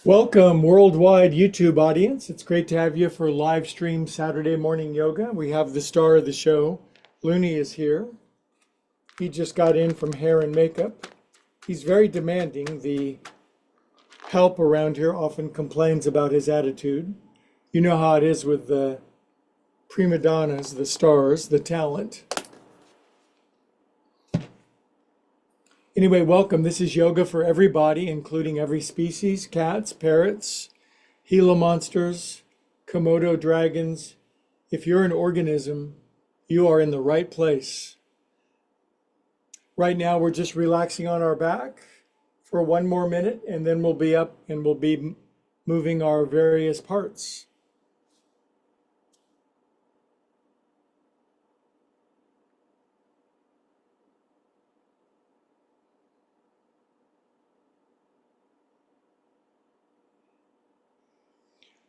Welcome, worldwide YouTube audience. It's great to have you for live stream Saturday morning yoga. We have the star of the show, Looney, is here. He just got in from hair and makeup. He's very demanding. The help around here often complains about his attitude. You know how it is with the prima donnas, the stars, the talent. Anyway, welcome. This is yoga for everybody, including every species: cats, parrots, Gila monsters, Komodo dragons. If you're an organism, you are in the right place. Right now, we're just relaxing on our back for one more minute, and then we'll be up and we'll be moving our various parts.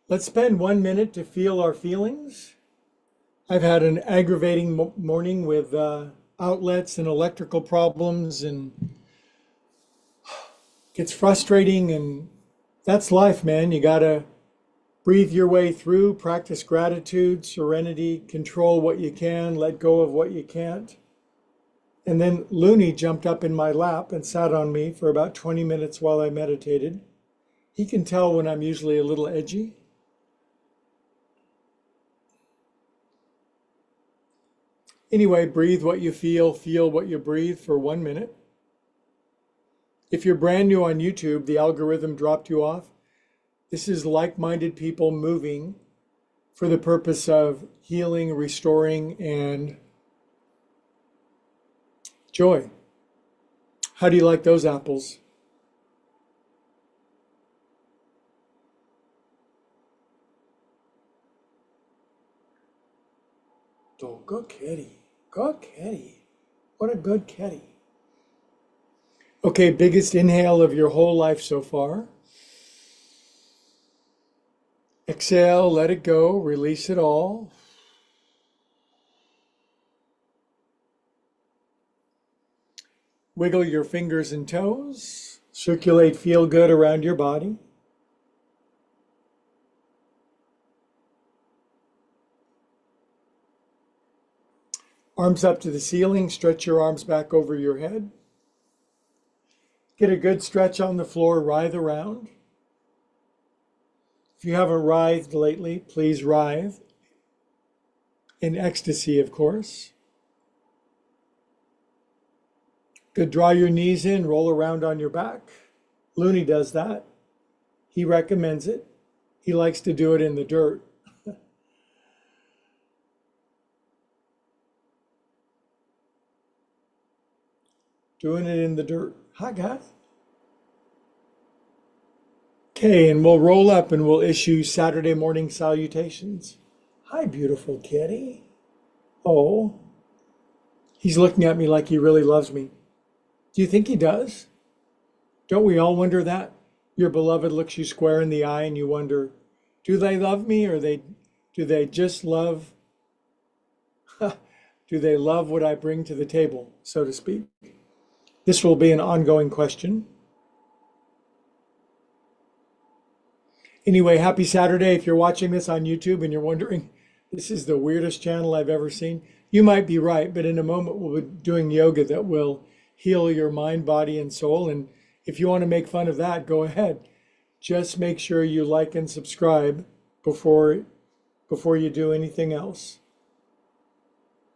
Let's spend 1 minute to feel our feelings. I've had an aggravating morning with outlets and electrical problems, and it's frustrating, and that's life, man. You gotta breathe your way through, practice gratitude, serenity, control what you can, let go of what you can't. And then Looney jumped up in my lap and sat on me for about 20 minutes while I meditated. He can tell when I'm usually a little edgy. Anyway, breathe what you feel what you breathe for 1 minute. If you're brand new on YouTube, the algorithm dropped you off. This is like-minded people moving for the purpose of healing, restoring, and joy. How do you like those apples? Oh, good kitty. Good kitty. What a good kitty. Okay, biggest inhale of your whole life so far. Exhale, let it go, release it all. Wiggle your fingers and toes. Circulate feel good around your body. Arms up to the ceiling, stretch your arms back over your head. Get a good stretch on the floor, writhe around. If you haven't writhed lately, please writhe. In ecstasy, of course. Good, draw your knees in, roll around on your back. Looney does that. He recommends it. He likes to do it in the dirt. Doing it in the dirt. Hi, guys. Okay, and we'll roll up and we'll issue Saturday morning salutations. Hi, beautiful kitty. Oh, he's looking at me like he really loves me. Do you think he does? Don't we all wonder that? Your beloved looks you square in the eye and you wonder, do they love me, or do they just love, do they love what I bring to the table, so to speak? This will be an ongoing question. Anyway, happy Saturday. If you're watching this on YouTube and you're wondering, this is the weirdest channel I've ever seen, you might be right, but in a moment we'll be doing yoga that will heal your mind, body, and soul. And if you want to make fun of that, go ahead. Just make sure you like and subscribe before you do anything else.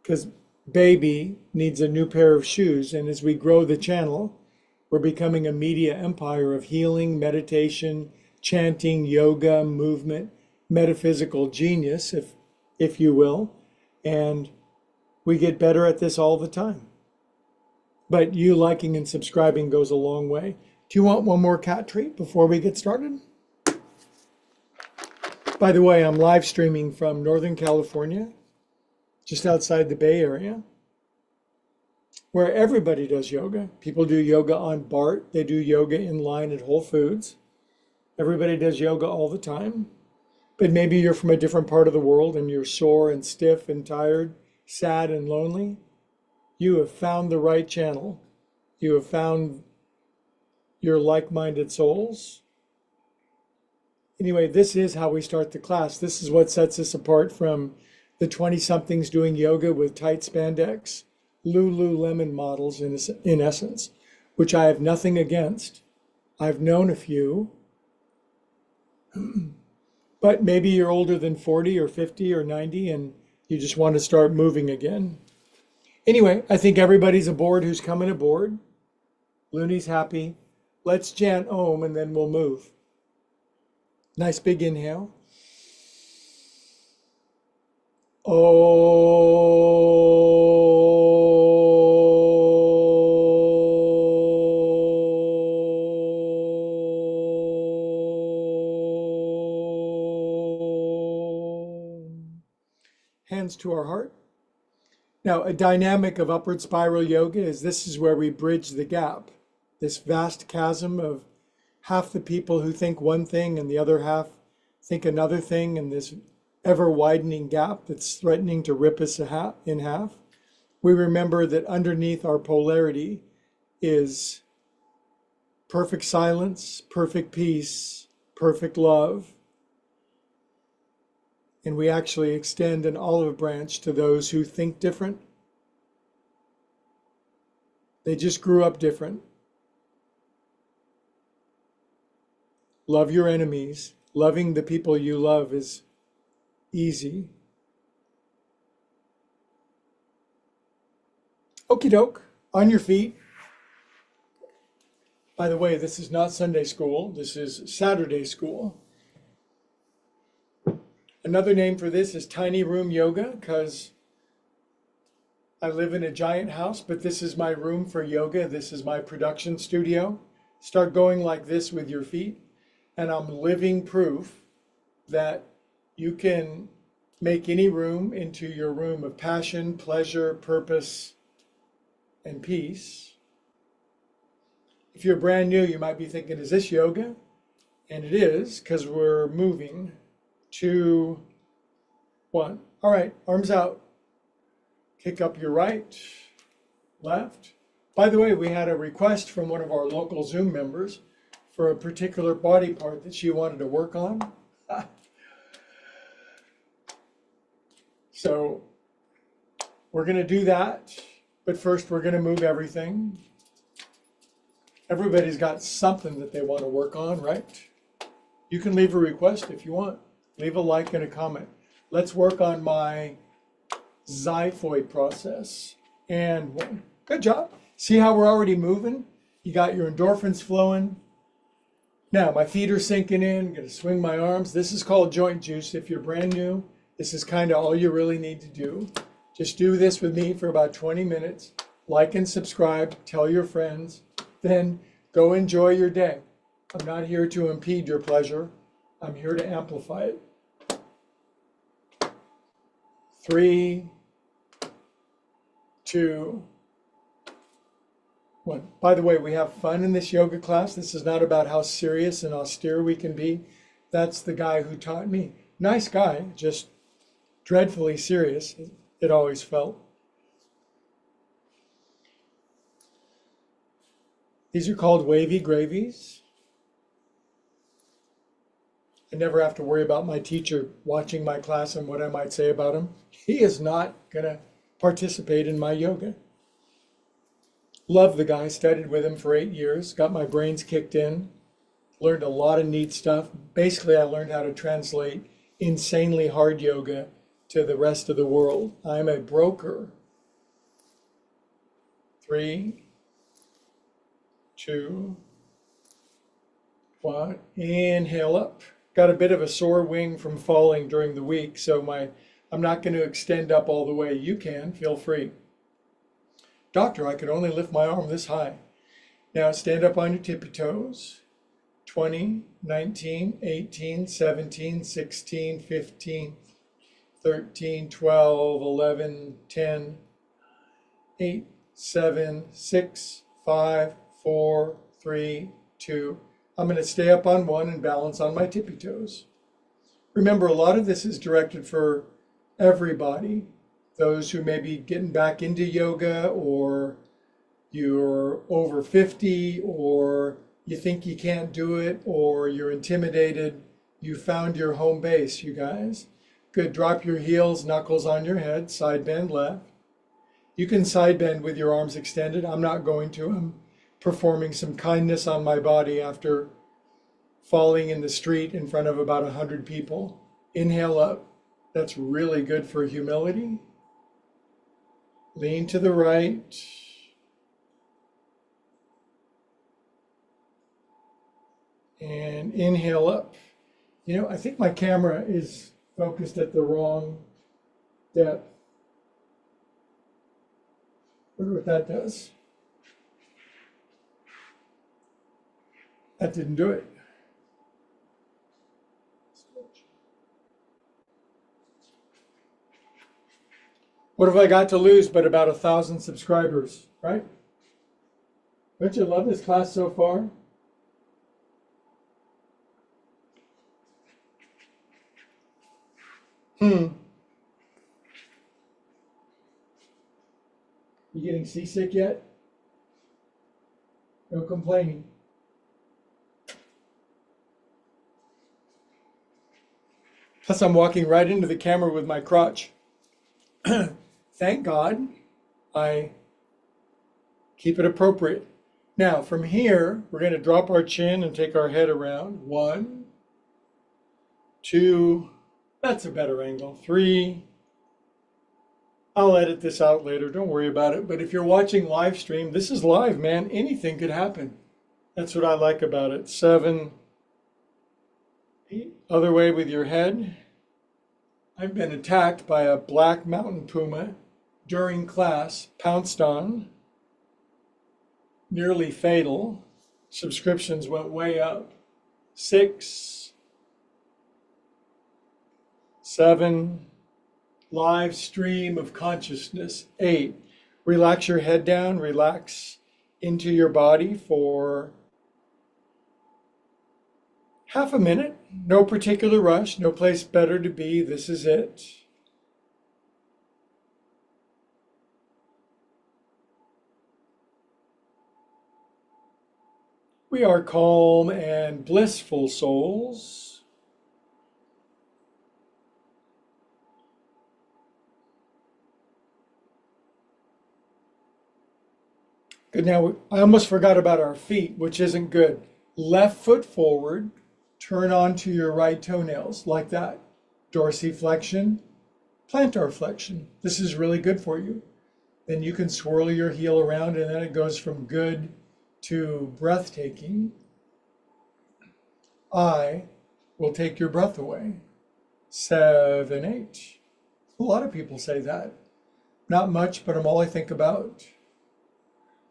Because baby needs a new pair of shoes, and as we grow the channel, we're becoming a media empire of healing, meditation, chanting, yoga, movement, metaphysical genius, if you will, and we get better at this all the time. But you liking and subscribing goes a long way. Do you want one more cat treat before we get started? By the way, I'm live streaming from Northern California, just outside the Bay Area, where everybody does yoga. People do yoga on BART. They do yoga in line at Whole Foods. Everybody does yoga all the time, but maybe you're from a different part of the world and you're sore and stiff and tired, sad and lonely. You have found the right channel. You have found your like-minded souls. Anyway, this is how we start the class. This is what sets us apart from the 20-somethings doing yoga with tight spandex, Lululemon models in essence, which I have nothing against. I've known a few, but maybe you're older than 40 or 50 or 90 and you just want to start moving again. Anyway, I think everybody's aboard who's coming aboard. Looney's happy. Let's chant Om and then we'll move. Nice big inhale. Hands to our heart. Now, a dynamic of upward spiral yoga is this is where we bridge the gap, this vast chasm of half the people who think one thing and the other half think another thing, and this ever widening gap that's threatening to rip us in half. We remember that underneath our polarity is perfect silence, perfect peace, perfect love. And we actually extend an olive branch to those who think different. They just grew up different. Love your enemies. Loving the people you love is easy. Okie doke, on your feet. By the way, this is not Sunday school. This is Saturday school. Another name for this is tiny room yoga because I live in a giant house, but this is my room for yoga. This is my production studio. Start going like this with your feet. And I'm living proof that you can make any room into your room of passion, pleasure, purpose, and peace. If you're brand new, you might be thinking, is this yoga? And it is, because we're moving. 2, 1. All right, arms out. Kick up your right, left. By the way, we had a request from one of our local Zoom members for a particular body part that she wanted to work on. So we're going to do that, but first we're going to move everything. Everybody's got something that they want to work on, right? You can leave a request if you want. Leave a like and a comment. Let's work on my xiphoid process. And 1. Good job. See how we're already moving? You got your endorphins flowing. Now my feet are sinking in. I'm going to swing my arms. This is called joint juice. If you're brand new, this is kind of all you really need to do. Just do this with me for about 20 minutes. Like and subscribe. Tell your friends. Then go enjoy your day. I'm not here to impede your pleasure. I'm here to amplify it. 3, 2, 1. By the way, we have fun in this yoga class. This is not about how serious and austere we can be. That's the guy who taught me. Nice guy, just dreadfully serious, it always felt. These are called wavy gravies. I never have to worry about my teacher watching my class and what I might say about him. He is not going to participate in my yoga. Love the guy, studied with him for 8 years, got my brains kicked in, learned a lot of neat stuff. Basically, I learned how to translate insanely hard yoga to the rest of the world. I'm a broker. 3, 2, 1. Inhale up. Got a bit of a sore wing from falling during the week, so I'm not going to extend up all the way. You can, feel free. Doctor, I could only lift my arm this high. Now stand up on your tippy toes. 20, 19, 18, 17, 16, 15, 13, 12, 11, 10, 8, 7, 6, 5, 4, 3, 2. I'm going to stay up on 1 and balance on my tippy toes. Remember, a lot of this is directed for everybody. Those who may be getting back into yoga, or you're over 50, or you think you can't do it, or you're intimidated. You found your home base, you guys. Good. Drop your heels, knuckles on your head, side bend left. You can side bend with your arms extended. I'm not going to. I'm performing some kindness on my body after falling in the street in front of about 100 people. Inhale up. That's really good for humility. Lean to the right. And inhale up. You know, I think my camera is focused at the wrong depth. Wonder what that does. That didn't do it. What have I got to lose but about 1,000 subscribers, right? Don't you love this class so far? You getting seasick yet? No complaining. Plus, I'm walking right into the camera with my crotch. Thank God I keep it appropriate. Now, from here, we're going to drop our chin and take our head around. 1, 2, that's a better angle. 3, I'll edit this out later, don't worry about it. But if you're watching live stream, this is live, man. Anything could happen. That's what I like about it. 7, 8, other way with your head. I've been attacked by a black mountain puma during class, pounced on, nearly fatal. Subscriptions went way up. 6, 7, live stream of consciousness. 8, relax your head down, relax into your body for half a minute. No particular rush, no place better to be. This is it. We are calm and blissful souls. Good. Now, I almost forgot about our feet, which isn't good. Left foot forward, turn onto your right toenails like that. Dorsiflexion, plantar flexion. This is really good for you. Then you can swirl your heel around and then it goes from good to breathtaking. I will take your breath away. 7, 8. A lot of people say that. Not much, but I'm all I think about.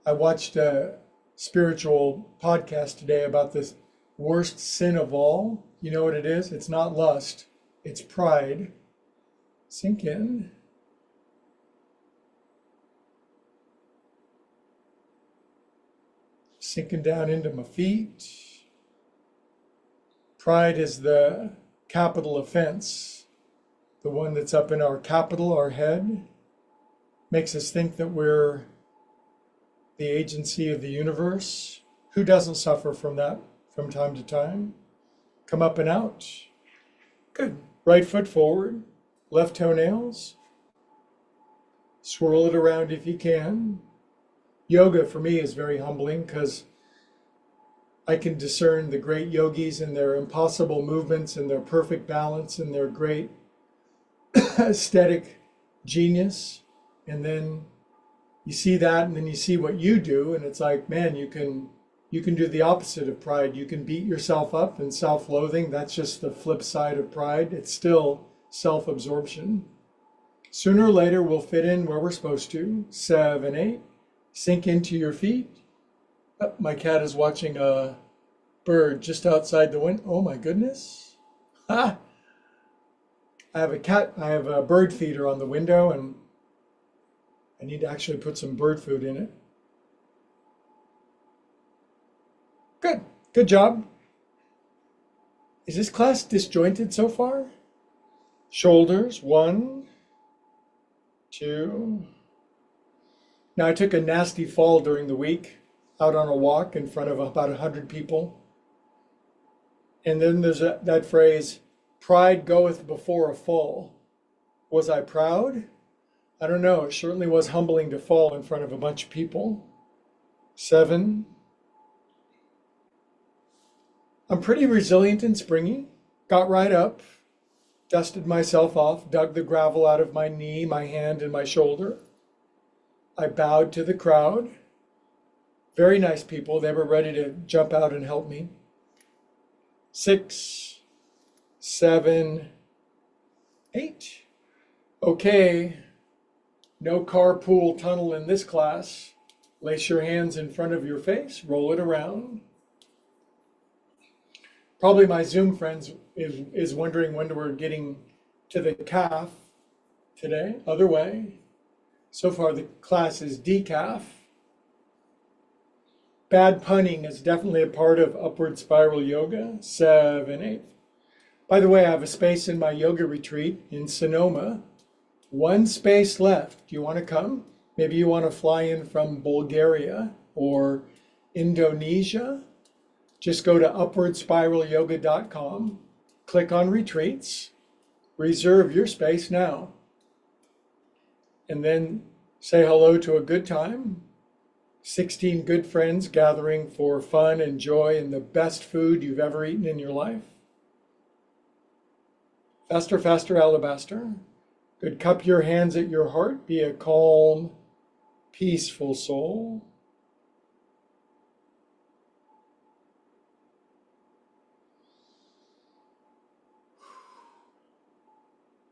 I watched a spiritual podcast today about this worst sin of all. You know what it is? It's not lust, it's pride. Sink in. Sinking down into my feet. Pride is the capital offense, the one that's up in our capital, our head. Makes us think that we're the agency of the universe. Who doesn't suffer from that from time to time? Come up and out. Good. Right foot forward, left toenails. Swirl it around if you can. Yoga for me is very humbling because I can discern the great yogis and their impossible movements and their perfect balance and their great aesthetic genius. And then you see that and then you see what you do and it's like, man, you can do the opposite of pride. You can beat yourself up and self-loathing. That's just the flip side of pride. It's still self-absorption. Sooner or later we'll fit in where we're supposed to. 7, 8. Sink into your feet. Oh, my cat is watching a bird just outside the window. Oh my goodness. Ah! I have a bird feeder on the window and I need to actually put some bird food in it. Good. Good job. Is this class disjointed so far? Shoulders. 1, 2. Now, I took a nasty fall during the week out on a walk in front of about 100 people. And then there's that phrase, pride goeth before a fall. Was I proud? I don't know. It certainly was humbling to fall in front of a bunch of people. 7. I'm pretty resilient and springy. Got right up, dusted myself off, dug the gravel out of my knee, my hand, and my shoulder. I bowed to the crowd. Very nice people. They were ready to jump out and help me. 6, 7, 8. Okay, no carpool tunnel in this class. Lace your hands in front of your face, roll it around. Probably my Zoom friends is wondering when we're getting to the calf today. Other way. So far the class is decaf. Bad punning is definitely a part of upward spiral yoga. 7, 8. By the way, I have a space in my yoga retreat in Sonoma. 1 space left. Do you want to come? Maybe you want to fly in from Bulgaria or Indonesia. Just go to upwardspiralyoga.com, click on retreats, reserve your space now, and then say hello to a good time. 16 good friends gathering for fun and joy and the best food you've ever eaten in your life. Faster, faster, alabaster. Good. Cup your hands at your heart. Be a calm, peaceful soul.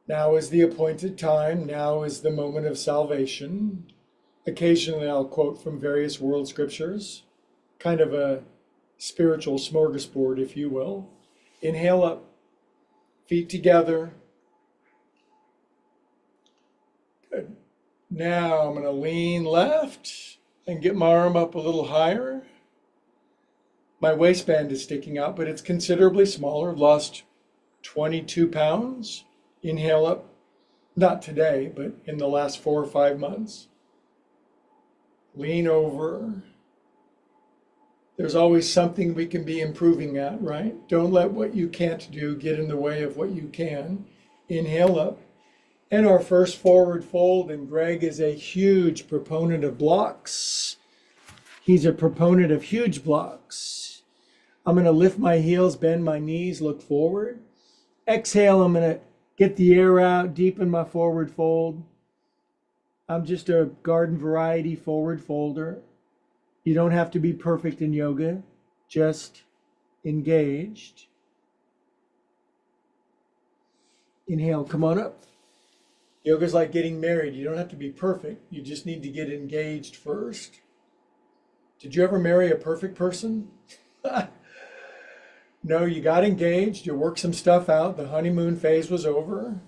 Now is the appointed time. Now is the moment of salvation. Occasionally I'll quote from various world scriptures, kind of a spiritual smorgasbord, if you will. Inhale up, feet together. Good. Now I'm going to lean left and get my arm up a little higher. My waistband is sticking out, but it's considerably smaller. Lost 22 pounds. Inhale up, not today, but in the last 4 or 5 months. Lean over. There's always something we can be improving at, right? Don't let what you can't do get in the way of what you can. Inhale up. And our first forward fold, and Greg is a huge proponent of blocks. He's a proponent of huge blocks. I'm going to lift my heels, bend my knees, look forward. Exhale, I'm going to get the air out, deepen my forward fold. I'm just a garden variety forward folder. You don't have to be perfect in yoga, just engaged. Inhale, come on up. Yoga's like getting married. You don't have to be perfect. You just need to get engaged first. Did you ever marry a perfect person? No, you got engaged, you worked some stuff out, the honeymoon phase was over.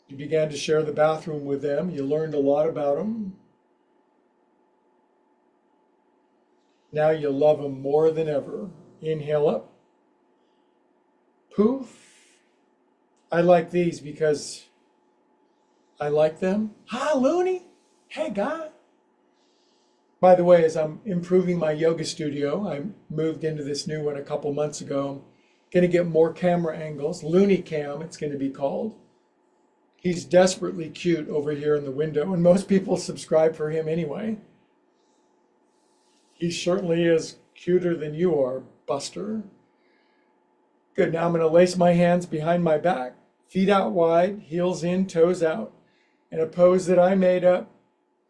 You began to share the bathroom with them, you learned a lot about them. Now you love them more than ever. Inhale up. Poof. I like these because I like them. Hi, Looney. Hey, guy. By the way, as I'm improving my yoga studio, I moved into this new one a couple months ago. I'm going to get more camera angles. Looney Cam, it's going to be called. He's desperately cute over here in the window, and most people subscribe for him anyway. He certainly is cuter than you are, Buster. Good, now I'm going to lace my hands behind my back, feet out wide, heels in, toes out, in a pose that I made up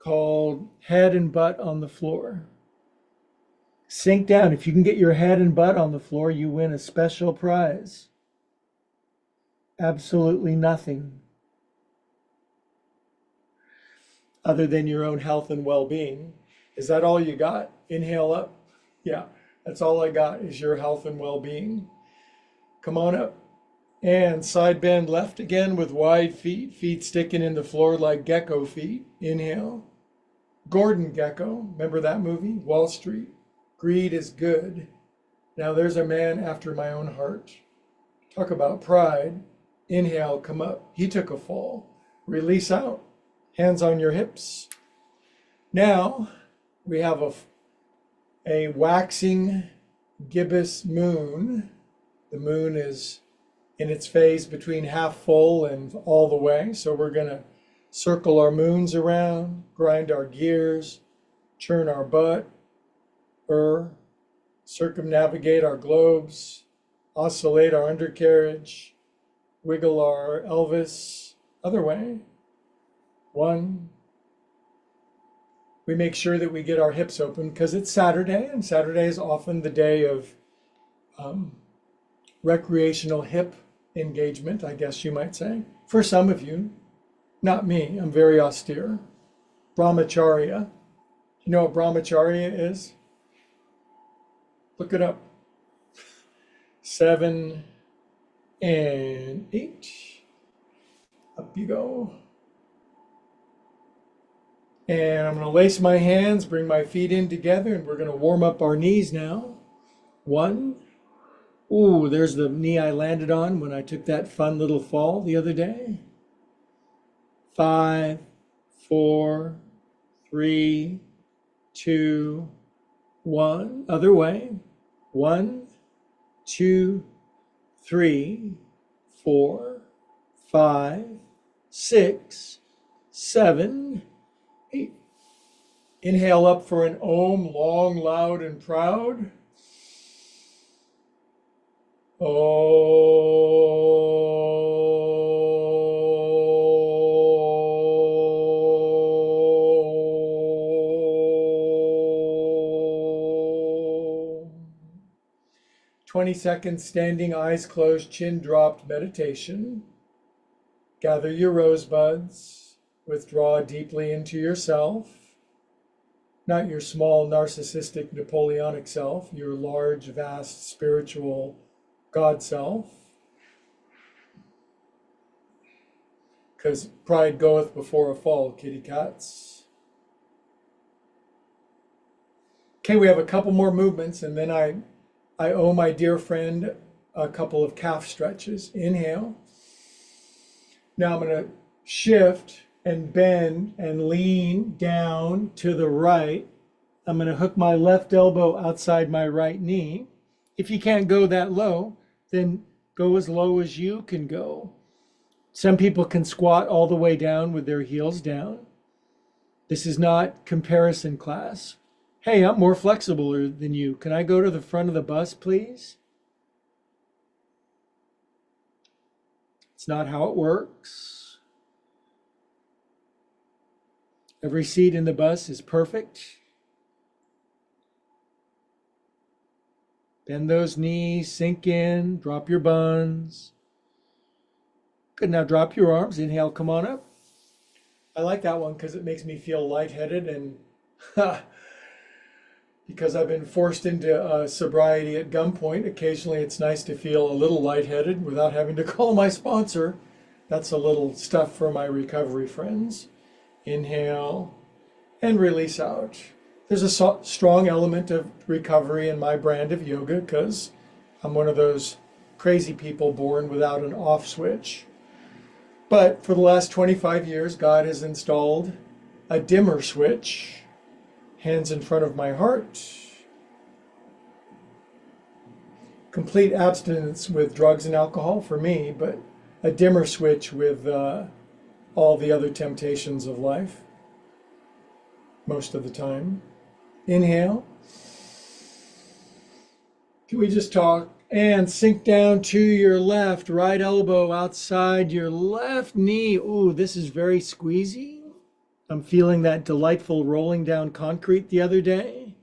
called head and butt on the floor. Sink down. If you can get your head and butt on the floor, you win a special prize. Absolutely nothing other than your own health and well-being. Is that all you got? Inhale up. Yeah, that's all I got is your health and well-being. Come on up. And side bend left again with wide feet, feet sticking in the floor like gecko feet. Inhale. Gordon Gecko, remember that movie? Wall Street. Greed is good. Now there's a man after my own heart. Talk about pride. Inhale, come up. He took a fall. Release out. Hands on your hips. Now we have a waxing gibbous moon. The moon is in its phase between half full and all the way. So we're going to circle our moons around, grind our gears, churn our butt, circumnavigate our globes, oscillate our undercarriage, wiggle our Elvis, other way. 1. We make sure that we get our hips open because it's Saturday, and Saturday is often the day of recreational hip engagement, I guess you might say. For some of you, not me, I'm very austere. Brahmacharya. You know what brahmacharya is? Look it up. 7 and 8. Up you go. And I'm going to lace my hands, bring my feet in together, and we're going to warm up our knees now. 1. Ooh, there's the knee I landed on when I took that fun little fall the other day. 5, 4, 3, 2, 1. Other way. 1, 2, 3, 4, 5, 6, 7, 8. Inhale up for an Om, long, loud, and proud. Om. 20 seconds standing, eyes closed, chin dropped meditation. Gather your rosebuds. Withdraw deeply into yourself. Not your small, narcissistic, Napoleonic self, your large, vast, spiritual God self. Because pride goeth before a fall, kitty cats. Okay, we have a couple more movements, and then I owe my dear friend a couple of calf stretches. Inhale. Now I'm going to shift and bend and lean down to the right. I'm going to hook my left elbow outside my right knee. If you can't go that low, then go as low as you can go. Some people can squat all the way down with their heels down. This is not comparison class. Hey, I'm more flexible than you. Can I go to the front of the bus, please? It's not how it works. Every seat in the bus is perfect. Bend those knees, sink in, drop your buns. Good, now drop your arms. Inhale, come on up. I like that one because it makes me feel lightheaded, and because I've been forced into sobriety at gunpoint, occasionally it's nice to feel a little lightheaded without having to call my sponsor. That's a little stuff for my recovery friends. Inhale and release out. There's a strong element of recovery in my brand of yoga because I'm one of those crazy people born without an off switch. But for the last 25 years, God has installed a dimmer switch, hands in front of my heart. Complete abstinence with drugs and alcohol for me, but a dimmer switch with all the other temptations of life, most of the time. Inhale. Can we just talk? And sink down to your left, right elbow outside your left knee. Ooh, this is very squeezy. I'm feeling that delightful rolling down concrete the other day.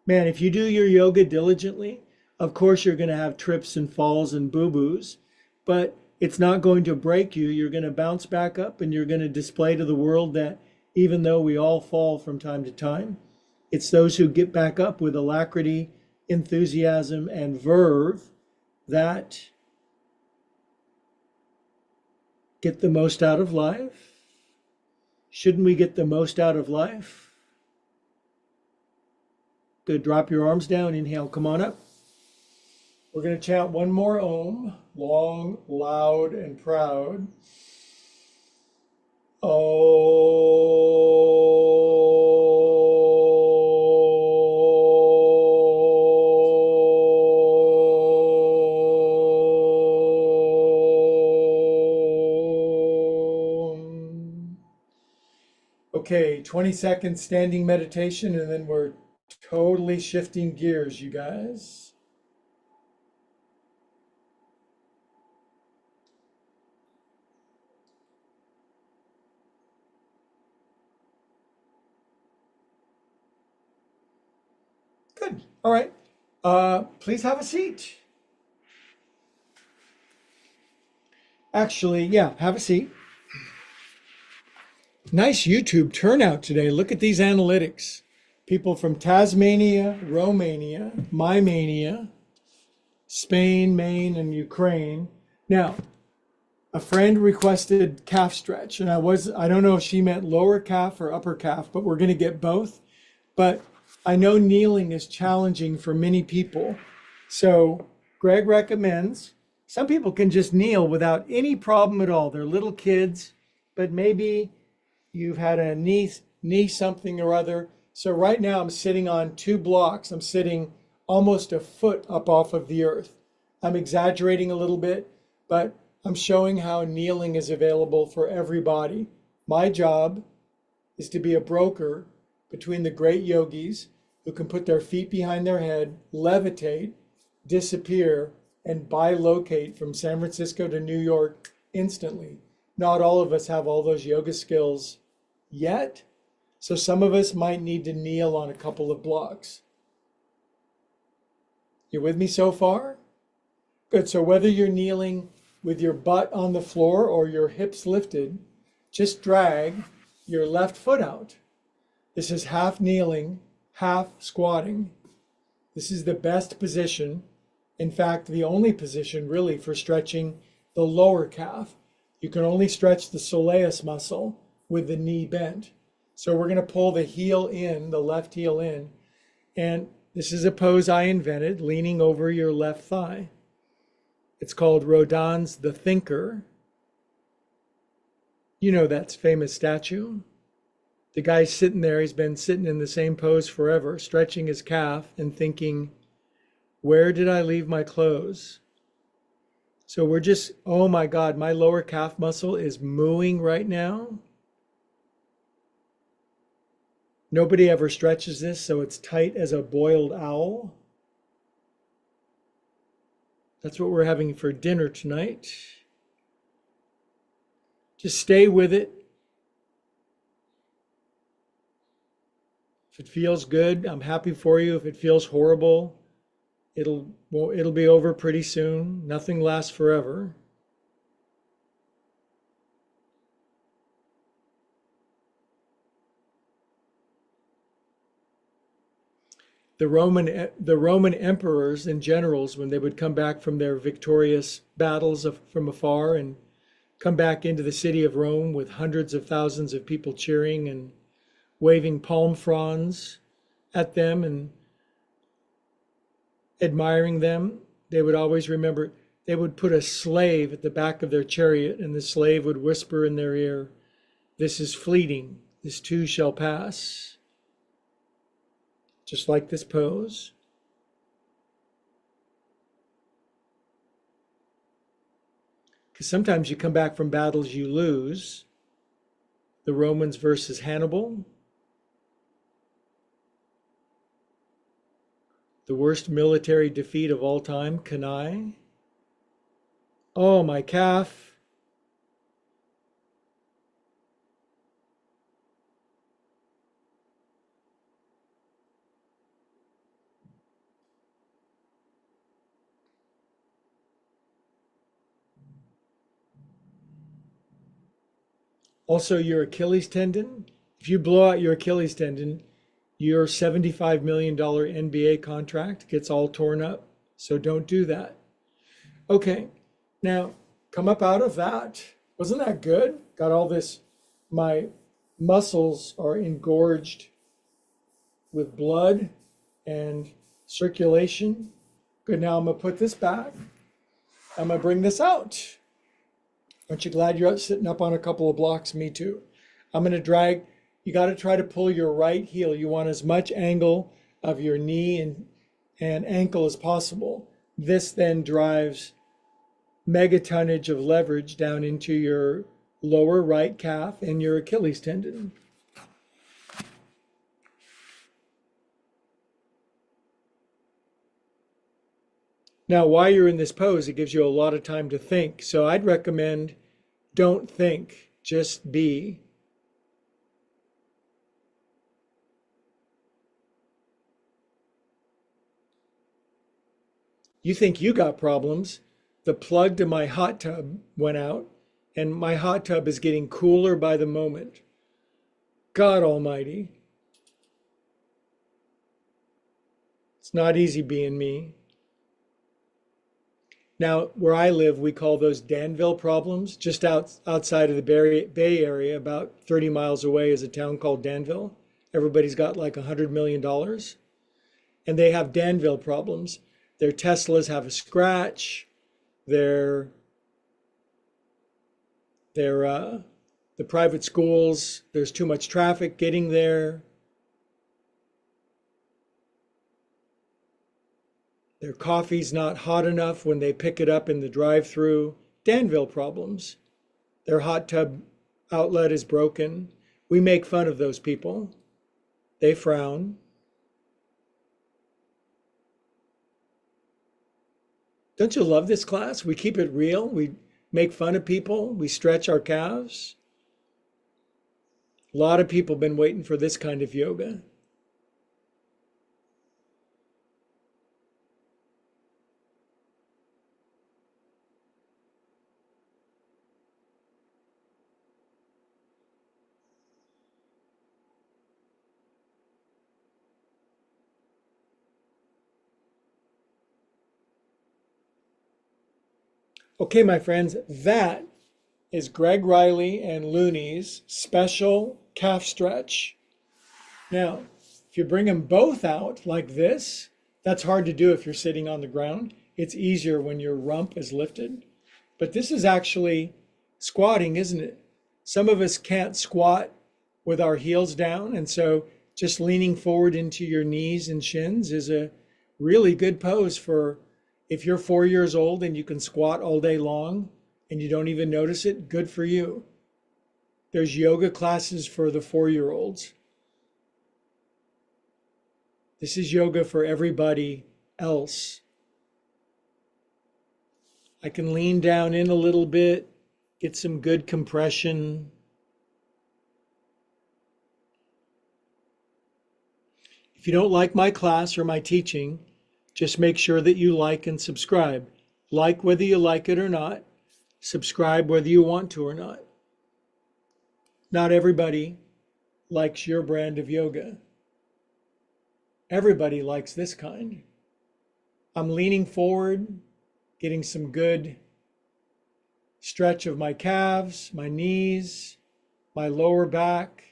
Man, if you do your yoga diligently, of course you're going to have trips and falls and boo-boos, but it's not going to break you. You're going to bounce back up and you're going to display to the world that even though we all fall from time to time, it's those who get back up with alacrity, enthusiasm, and verve that get the most out of life. Shouldn't we get the most out of life? Good. Drop your arms down. Inhale. Come on up. We're going to chant one more Om, long, loud, and proud. Om. Okay, 20 seconds standing meditation, and then we're totally shifting gears, you guys. Good. All right. Please have a seat. Actually, yeah, have a seat. Nice YouTube turnout today. Look at these analytics. People from Tasmania, Romania, Mymania, Spain, Maine, and Ukraine. Now, a friend requested calf stretch, and I don't know if she meant lower calf or upper calf, but we're going to get both. But I know kneeling is challenging for many people. So Greg recommends some people can just kneel without any problem at all. They're little kids, but maybe you've had a knee something or other. So right now I'm sitting on 2 blocks. I'm sitting almost a foot up off of the earth. I'm exaggerating a little bit, but I'm showing how kneeling is available for everybody. My job is to be a broker between the great yogis who can put their feet behind their head, levitate, disappear, and bilocate from San Francisco to New York instantly. Not all of us have all those yoga skills yet, so some of us might need to kneel on a couple of blocks. You with me so far? Good. So whether you're kneeling with your butt on the floor or your hips lifted, just drag your left foot out. This is half kneeling, half squatting. This is the best position. In fact, the only position really for stretching the lower calf. You can only stretch the soleus muscle with the knee bent. So we're going to pull the heel in, the left heel in. And this is a pose I invented, leaning over your left thigh. It's called Rodin's The Thinker. You know that famous statue. The guy's sitting there, he's been sitting in the same pose forever, stretching his calf and thinking, where did I leave my clothes? So we're just, oh my God, my lower calf muscle is mooing right now. Nobody ever stretches this, so it's tight as a boiled owl. That's what we're having for dinner tonight. Just stay with it. If it feels good, I'm happy for you. If it feels horrible, it'll be over pretty soon. Nothing lasts forever. The Roman emperors and generals, when they would come back from their victorious battles from afar and come back into the city of Rome with hundreds of thousands of people cheering and waving palm fronds at them and admiring them, they would always remember, they would put a slave at the back of their chariot, and the slave would whisper in their ear, "This is fleeting, this too shall pass." Just like this pose. Because sometimes you come back from battles you lose. The Romans versus Hannibal. The worst military defeat of all time, Cannae. Oh, my calf. Also, your Achilles tendon. If you blow out your Achilles tendon, your $75 million NBA contract gets all torn up. So don't do that. Okay, now come up out of that. Wasn't that good? Got all this, my muscles are engorged with blood and circulation. Good, now I'm gonna put this back. I'm gonna bring this out. Aren't you glad you're sitting up on a couple of blocks? Me too. I'm gonna drag, you gotta try to pull your right heel. You want as much angle of your knee and ankle as possible. This then drives megatonnage of leverage down into your lower right calf and your Achilles tendon. Now, while you're in this pose, it gives you a lot of time to think. So I'd recommend don't think, just be. You think you got problems. The plug to my hot tub went out, and my hot tub is getting cooler by the moment. God Almighty. It's not easy being me. Now, where I live, we call those Danville problems. Just outside of the Bay Area, about 30 miles away, is a town called Danville. Everybody's got like $100 million, and they have Danville problems. Their Teslas have a scratch. Their the private schools, there's too much traffic getting there. Their coffee's not hot enough when they pick it up in the drive-through. Danville problems. Their hot tub outlet is broken. We make fun of those people. They frown. Don't you love this class? We keep it real. We make fun of people. We stretch our calves. A lot of people have been waiting for this kind of yoga. Okay, my friends, that is Greg Riley and Looney's special calf stretch. Now, if you bring them both out like this, that's hard to do if you're sitting on the ground. It's easier when your rump is lifted. But this is actually squatting, isn't it? Some of us can't squat with our heels down, and so just leaning forward into your knees and shins is a really good pose for if you're 4 years old and you can squat all day long and you don't even notice it, good for you. There's yoga classes for the 4-year-olds. This is yoga for everybody else. I can lean down in a little bit, get some good compression. If you don't like my class or my teaching, just make sure that you like and subscribe. Like whether you like it or not. Subscribe whether you want to or not. Not everybody likes your brand of yoga. Everybody likes this kind. I'm leaning forward, getting some good stretch of my calves, my knees, my lower back,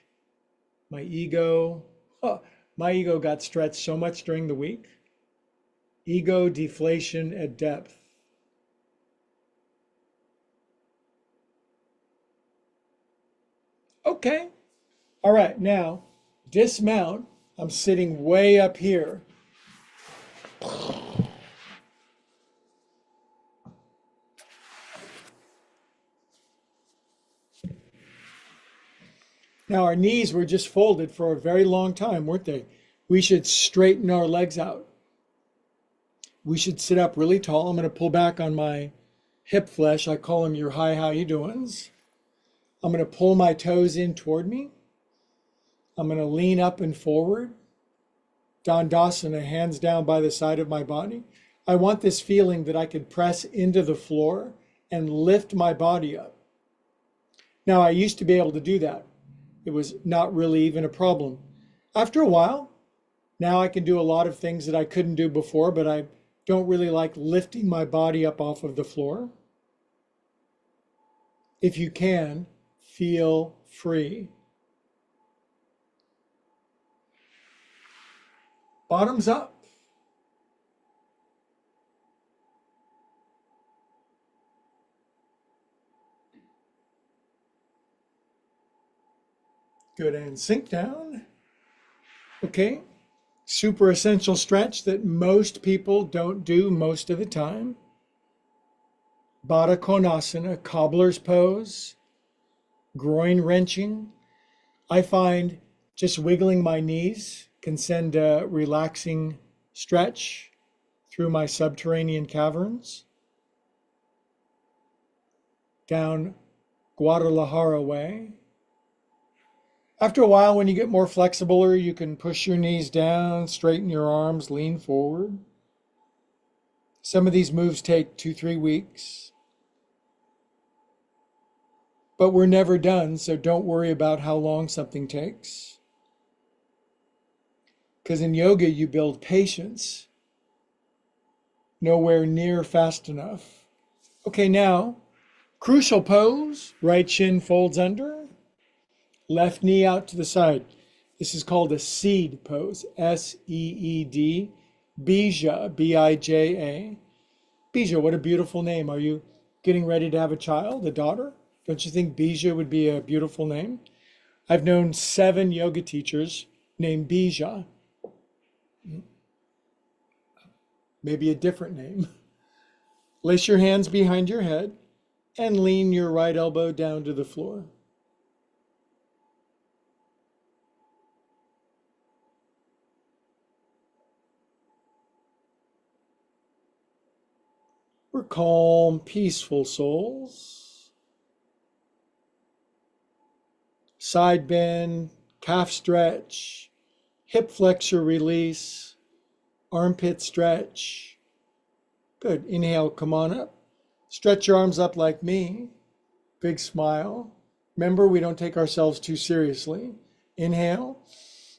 my ego. Oh, my ego got stretched so much during the week. Ego deflation at depth. Okay. All right, now dismount. I'm sitting way up here. Now our knees were just folded for a very long time, weren't they? We should straighten our legs out. We should sit up really tall. I'm going to pull back on my hip flesh. I call them your hi, how you doings. I'm going to pull my toes in toward me. I'm going to lean up and forward. Dandasana, hands down by the side of my body. I want this feeling that I could press into the floor and lift my body up. Now, I used to be able to do that. It was not really even a problem. After a while, now I can do a lot of things that I couldn't do before, but I don't really like lifting my body up off of the floor. If you can, feel free. Bottoms up. Good, and sink down. Okay. Super essential stretch that most people don't do most of the time. Baddha Konasana, cobbler's pose, groin wrenching. I find just wiggling my knees can send a relaxing stretch through my subterranean caverns, down Guadalajara way. After a while, when you get more flexible, you can push your knees down, straighten your arms, lean forward. Some of these moves take 2-3 weeks. But we're never done, so don't worry about how long something takes. Because in yoga, you build patience. Nowhere near fast enough. Okay, now, crucial pose. Right shin folds under. Left knee out to the side. This is called a seed pose. S-E-E-D. Bija, B-I-J-A. Bija, what a beautiful name. Are you getting ready to have a child, a daughter? Don't you think Bija would be a beautiful name? I've known 7 yoga teachers named Bija. Maybe a different name. Place your hands behind your head and lean your right elbow down to the floor. We're calm, peaceful souls. Side bend, calf stretch, hip flexor release, armpit stretch. Good. Inhale, come on up. Stretch your arms up like me. Big smile. Remember, we don't take ourselves too seriously. Inhale.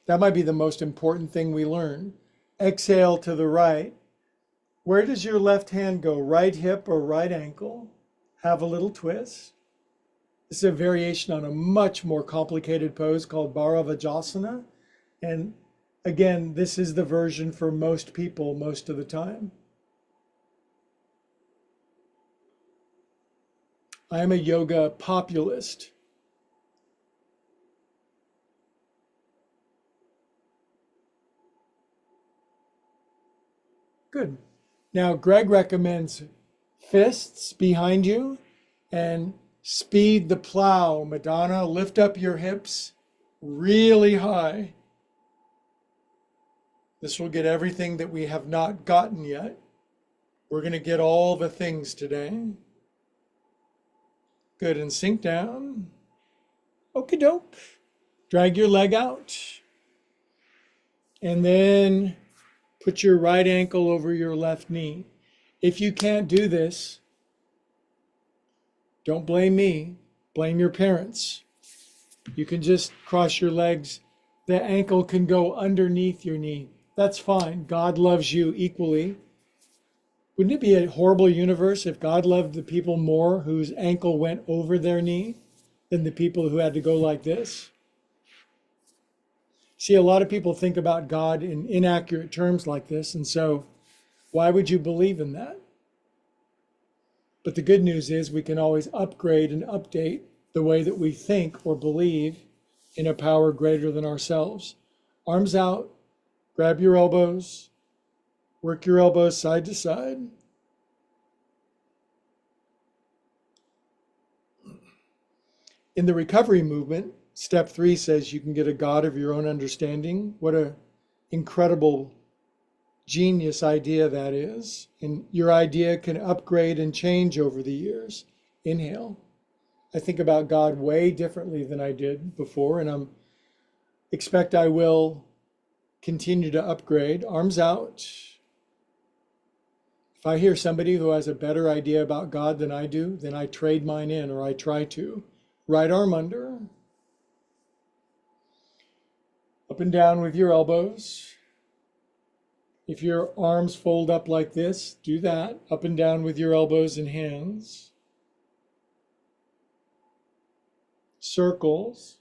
That might be the most important thing we learn. Exhale to the right. Where does your left hand go? Right hip or right ankle? Have a little twist. This is a variation on a much more complicated pose called Bharavajasana. And again, this is the version for most people most of the time. I am a yoga populist. Good. Now, Greg recommends fists behind you and speed the plow. Madonna, lift up your hips really high. This will get everything that we have not gotten yet. We're going to get all the things today. Good, and sink down. Okie doke. Drag your leg out. And then put your right ankle over your left knee. If you can't do this, don't blame me, blame your parents. You can just cross your legs. The ankle can go underneath your knee. That's fine. God loves you equally. Wouldn't it be a horrible universe if God loved the people more whose ankle went over their knee than the people who had to go like this? See, a lot of people think about God in inaccurate terms like this, and so why would you believe in that? But the good news is we can always upgrade and update the way that we think or believe in a power greater than ourselves. Arms out, grab your elbows, work your elbows side to side. In the recovery movement, step 3 says you can get a God of your own understanding. What an incredible genius idea that is. And your idea can upgrade and change over the years. Inhale. I think about God way differently than I did before, and I expect I will continue to upgrade. Arms out. If I hear somebody who has a better idea about God than I do, then I trade mine in, or I try to. Right arm under. Up and down with your elbows. If your arms fold up like this, do that. Up and down with your elbows and hands. Circles.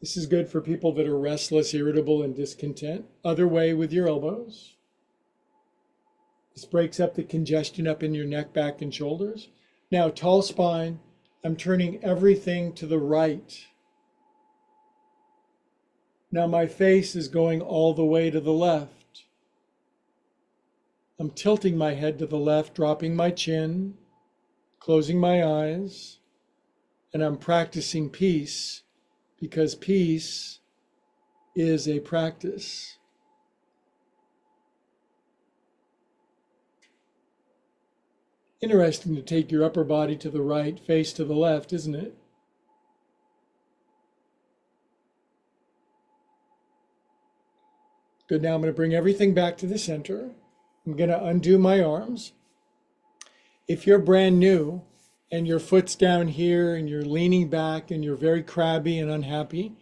This is good for people that are restless, irritable, and discontent. Other way with your elbows. This breaks up the congestion up in your neck, back, and shoulders. Now, tall spine. I'm turning everything to the right. Now my face is going all the way to the left. I'm tilting my head to the left, dropping my chin, closing my eyes, and I'm practicing peace because peace is a practice. Interesting to take your upper body to the right, face to the left, isn't it? Good, now I'm going to bring everything back to the center. I'm going to undo my arms. If you're brand new and your foot's down here and you're leaning back and you're very crabby and unhappy,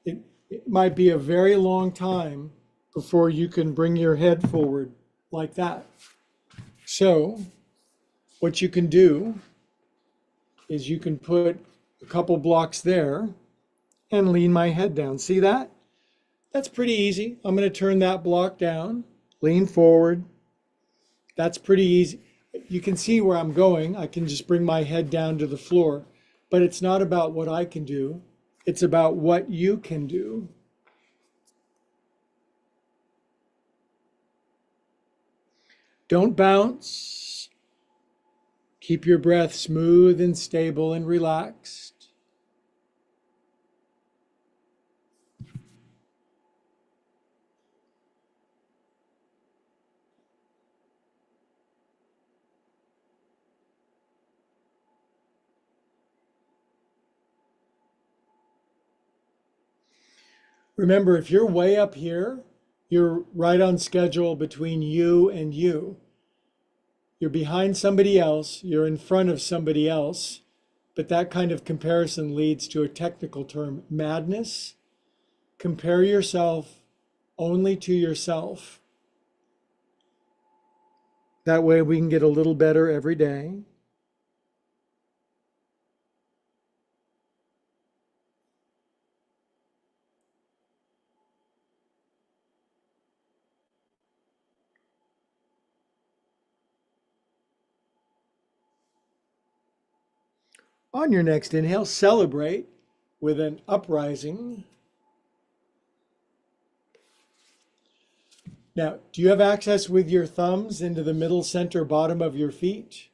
it might be a very long time before you can bring your head forward like that. So what you can do is you can put a couple blocks there and lean my head down. See that? That's pretty easy. I'm going to turn that block down, lean forward. That's pretty easy. You can see where I'm going. I can just bring my head down to the floor, but it's not about what I can do. It's about what you can do. Don't bounce. Keep your breath smooth and stable and relaxed. Remember, if you're way up here, you're right on schedule between you and you. You're behind somebody else, you're in front of somebody else, but that kind of comparison leads to a technical term, madness. Compare yourself only to yourself. That way we can get a little better every day. On your next inhale, celebrate with an uprising. Now, do you have access with your thumbs into the middle center bottom of your feet?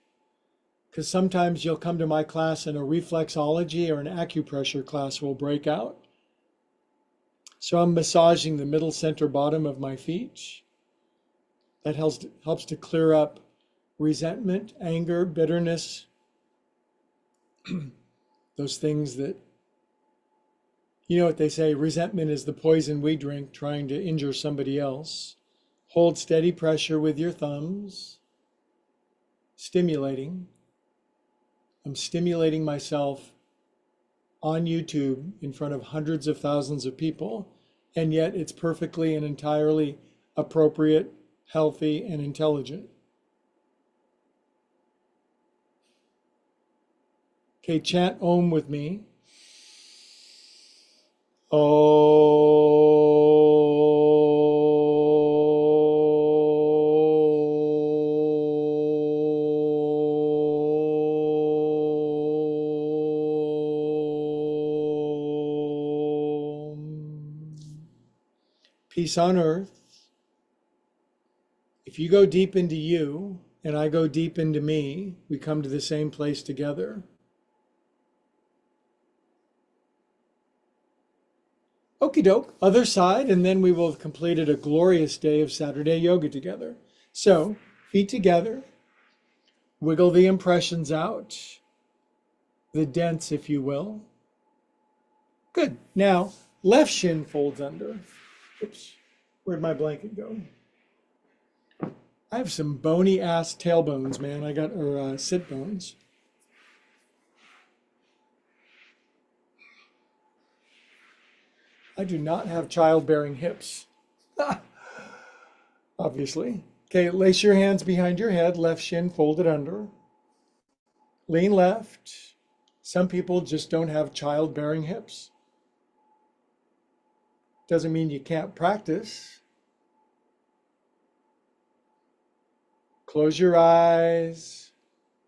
Because sometimes you'll come to my class and a reflexology or an acupressure class will break out. So I'm massaging the middle center bottom of my feet. That helps to clear up resentment, anger, bitterness, those things that, you know what they say, resentment is the poison we drink trying to injure somebody else. Hold steady pressure with your thumbs, stimulating. I'm stimulating myself on YouTube in front of hundreds of thousands of people, and yet it's perfectly and entirely appropriate, healthy, and intelligent. Okay, chant Om with me. Peace on earth. If you go deep into you and I go deep into me, we come to the same place together. Okie doke, other side, and then we will have completed a glorious day of Saturday yoga together. So, feet together, wiggle the impressions out, the dents, if you will. Good. Now, left shin folds under. Oops, where'd my blanket go? I have some bony ass tailbones, man. Or sit bones. I do not have childbearing hips, obviously. Okay, lace your hands behind your head, left shin folded under. Lean left. Some people just don't have childbearing hips. Doesn't mean you can't practice. Close your eyes.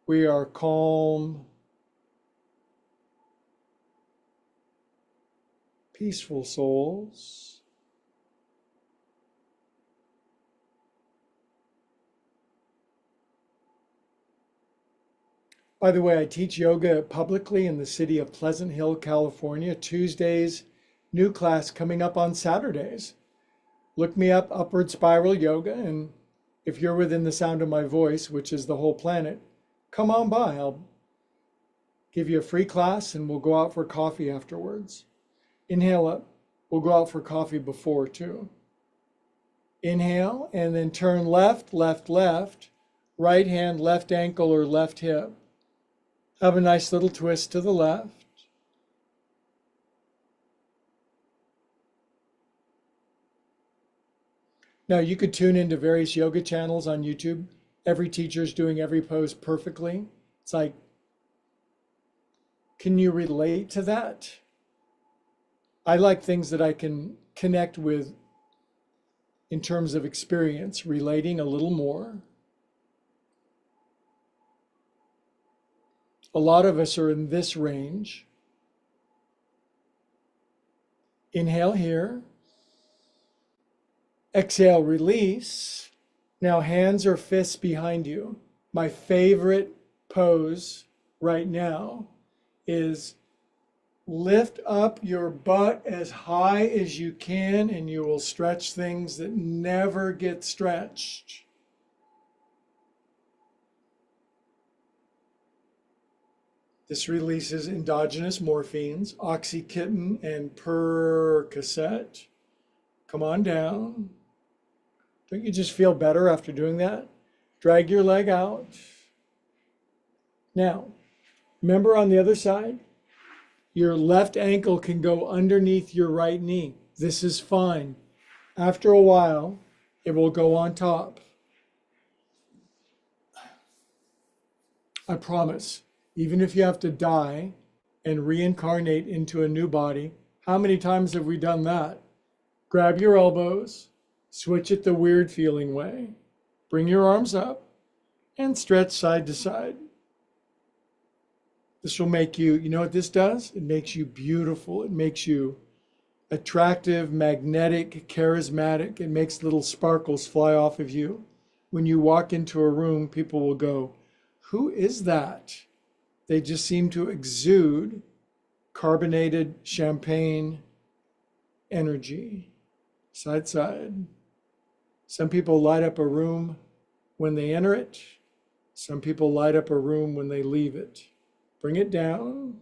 We are calm. Peaceful souls. By the way, I teach yoga publicly in the city of Pleasant Hill, California, Tuesdays, new class coming up on Saturdays. Look me up, Upward Spiral Yoga, and if you're within the sound of my voice, which is the whole planet, come on by. I'll give you a free class and we'll go out for coffee afterwards. Inhale up. We'll go out for coffee before too. Inhale and then turn left, left, left. Right hand, left ankle or left hip. Have a nice little twist to the left. Now you could tune into various yoga channels on YouTube. Every teacher's doing every pose perfectly. It's like, can you relate to that? I like things that I can connect with in terms of experience, relating a little more. A lot of us are in this range. Inhale here. Exhale, release. Now hands or fists behind you. My favorite pose right now is lift up your butt as high as you can and you will stretch things that never get stretched. This releases endogenous morphines, oxycontin, and Percocet. Come on down. Don't you just feel better after doing that? Drag your leg out. Now, remember on the other side, your left ankle can go underneath your right knee. This is fine. After a while, it will go on top. I promise. Even if you have to die and reincarnate into a new body, how many times have we done that? Grab your elbows, switch it the weird feeling way, bring your arms up, and stretch side to side. This will make you, you know what this does? It makes you beautiful. It makes you attractive, magnetic, charismatic. It makes little sparkles fly off of you. When you walk into a room, people will go, who is that? They just seem to exude carbonated champagne energy. Side, side. Some people light up a room when they enter it. Some people light up a room when they leave it. Bring it down.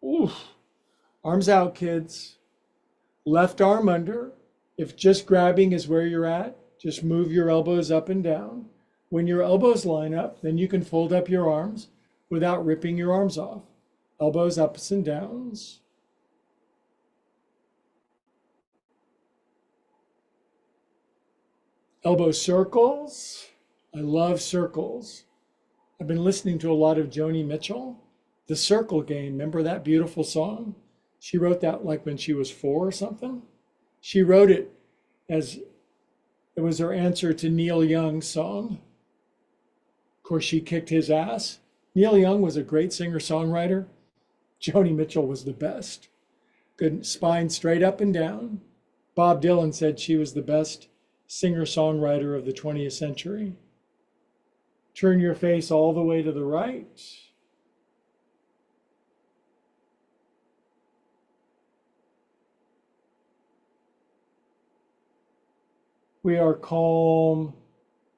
Oof. Arms out, kids. Left arm under. If just grabbing is where you're at, just move your elbows up and down. When your elbows line up, then you can fold up your arms without ripping your arms off. Elbows ups and downs. Elbow circles. I love circles. I've been listening to a lot of Joni Mitchell. The Circle Game, remember that beautiful song? She wrote that like when she was 4 or something. She wrote it as it was her answer to Neil Young's song. Of course, she kicked his ass. Neil Young was a great singer-songwriter. Joni Mitchell was the best. Good spine straight up and down. Bob Dylan said she was the best singer-songwriter of the 20th century. Turn your face all the way to the right. We are calm,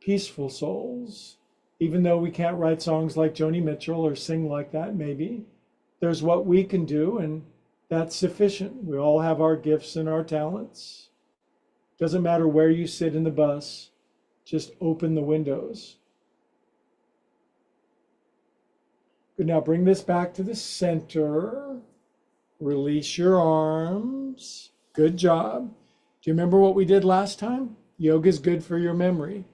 peaceful souls. Even though we can't write songs like Joni Mitchell or sing like that, maybe, there's what we can do, and that's sufficient. We all have our gifts and our talents. Doesn't matter where you sit in the bus, just open the windows. Good, now bring this back to the center. Release your arms. Good job. Do you remember what we did last time? Yoga is good for your memory.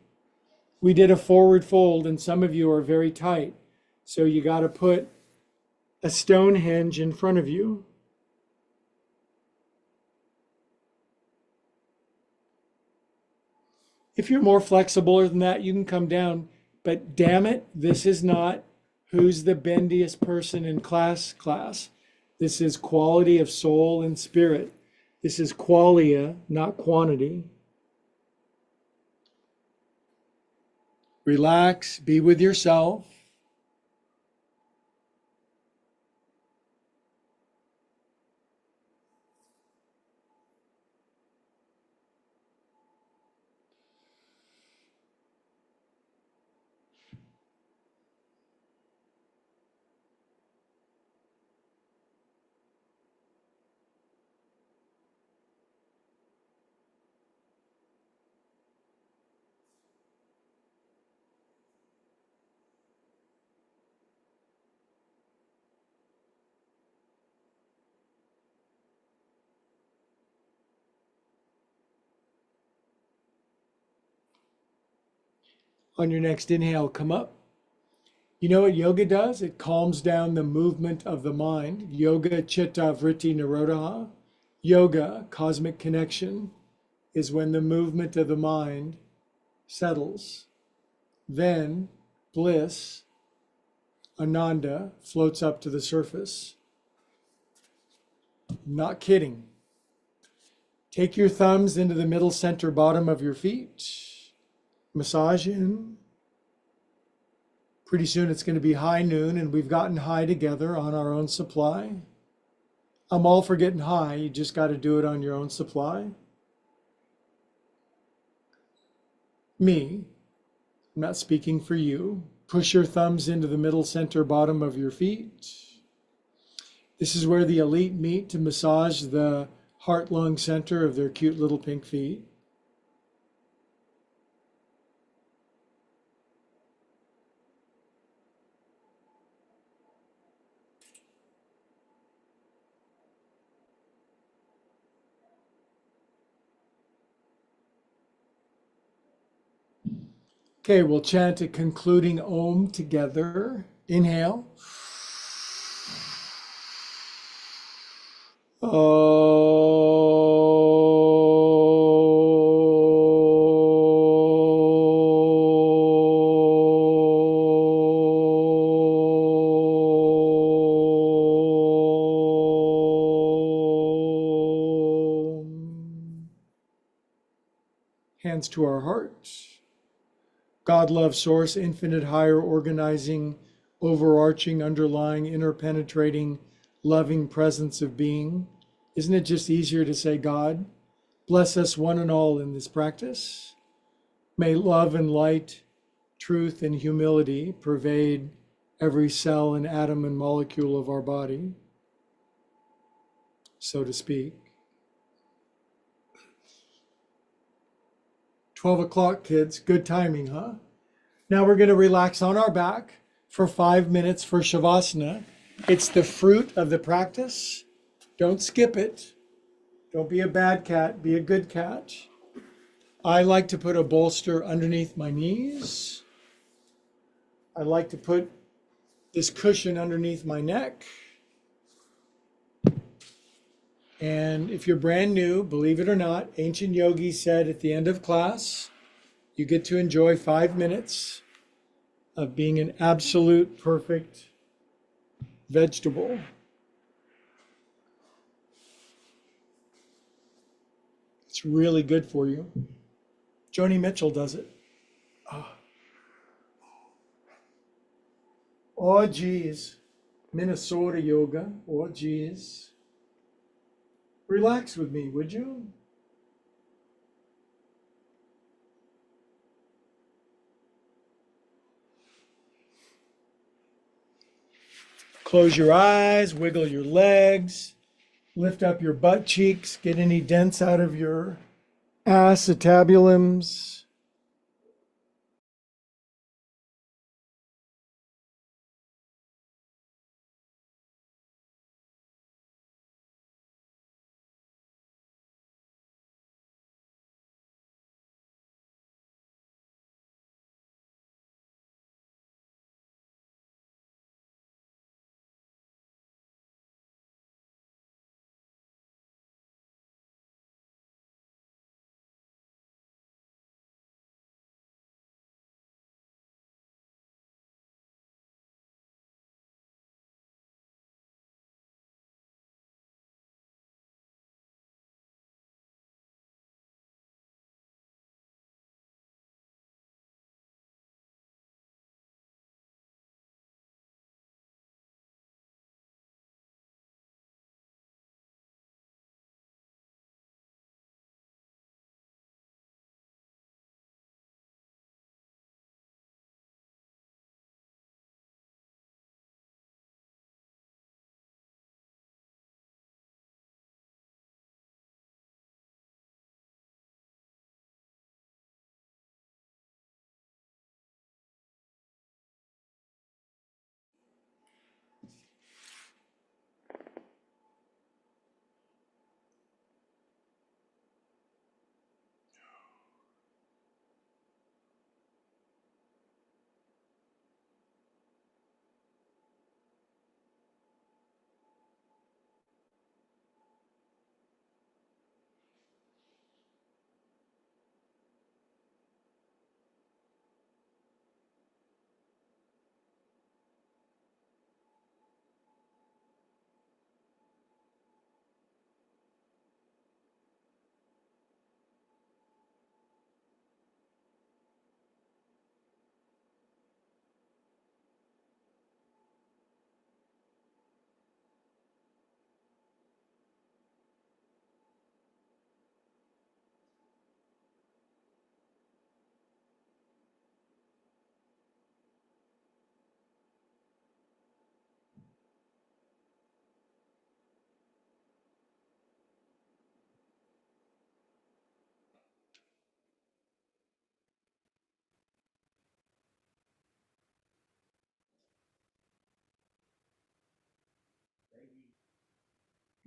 We did a forward fold, and some of you are very tight. So you got to put a Stonehenge in front of you. If you're more flexible than that, you can come down. But damn it, this is not who's the bendiest person in class. This is quality of soul and spirit. This is qualia, not quantity. Relax, be with yourself. On your next inhale, come up. You know what yoga does? It calms down the movement of the mind. Yoga chitta vritti nirodha. Yoga, cosmic connection, is when the movement of the mind settles. Then bliss, ananda, floats up to the surface. I'm not kidding. Take your thumbs into the middle center bottom of your feet. Massage in. Pretty soon it's going to be high noon, and we've gotten high together on our own supply. I'm all for getting high. You just got to do it on your own supply. Me, I'm not speaking for you. Push your thumbs into the middle center bottom of your feet. This is where the elite meet to massage the heart-lung center of their cute little pink feet. Okay, we'll chant a concluding Om together. Inhale. Hands to our hearts. God, love, source, infinite, higher, organizing, overarching, underlying, interpenetrating, loving presence of being. Isn't it just easier to say God? Bless us one and all in this practice. May love and light, truth and humility pervade every cell and atom and molecule of our body, so to speak. 12 o'clock, kids. Good timing, huh? Now we're going to relax on our back for 5 minutes for Shavasana. It's the fruit of the practice. Don't skip it. Don't be a bad cat, be a good cat. I like to put a bolster underneath my knees. I like to put this cushion underneath my neck. And if you're brand new, believe it or not, ancient yogis said at the end of class, you get to enjoy 5 minutes of being an absolute perfect vegetable. It's really good for you. Joni Mitchell does it. Oh, geez. Minnesota yoga. Oh, geez. Relax with me, would you? Close your eyes, wiggle your legs, lift up your butt cheeks, get any dents out of your acetabulums.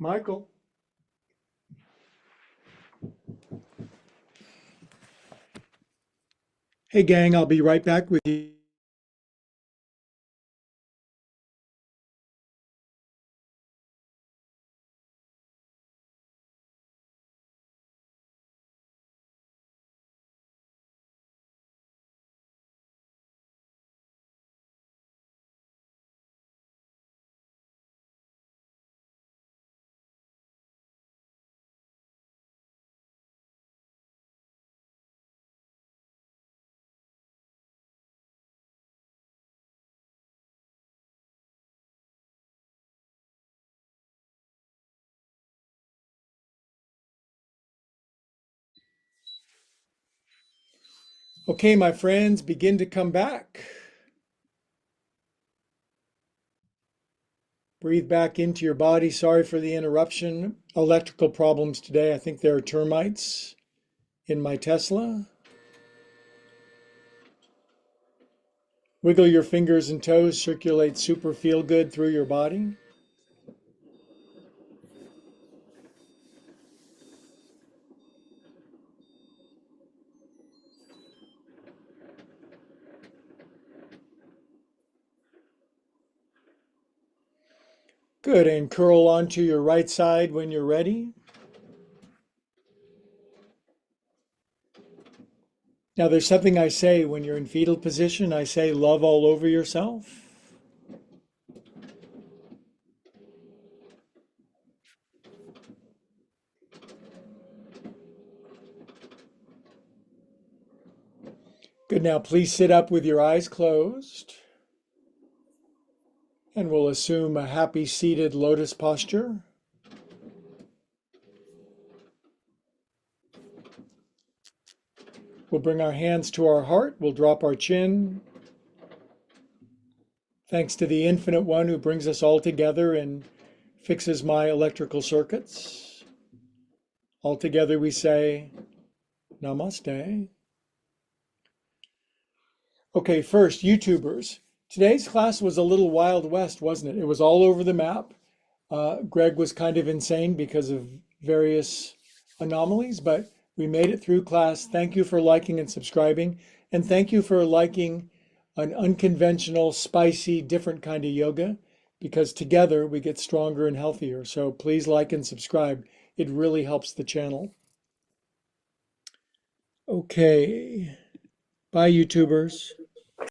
Michael. Hey, gang, I'll be right back with you. Okay, my friends, begin to come back. Breathe back into your body. Sorry for the interruption. Electrical problems today. I think there are termites in my Tesla. Wiggle your fingers and toes. Circulate super feel good through your body. Good. And curl onto your right side when you're ready. Now, there's something I say when you're in fetal position. I say love all over yourself. Good. Now, please sit up with your eyes closed. And we'll assume a happy seated lotus posture. We'll bring our hands to our heart. We'll drop our chin. Thanks to the Infinite One who brings us all together and fixes my electrical circuits. All together we say, Namaste. Okay, first, YouTubers. Today's class was a little Wild West, wasn't it? It was all over the map. Greg was kind of insane because of various anomalies, but we made it through class. Thank you for liking and subscribing. And thank you for liking an unconventional, spicy, different kind of yoga, because together we get stronger and healthier. So please like and subscribe. It really helps the channel. Okay. Bye, YouTubers.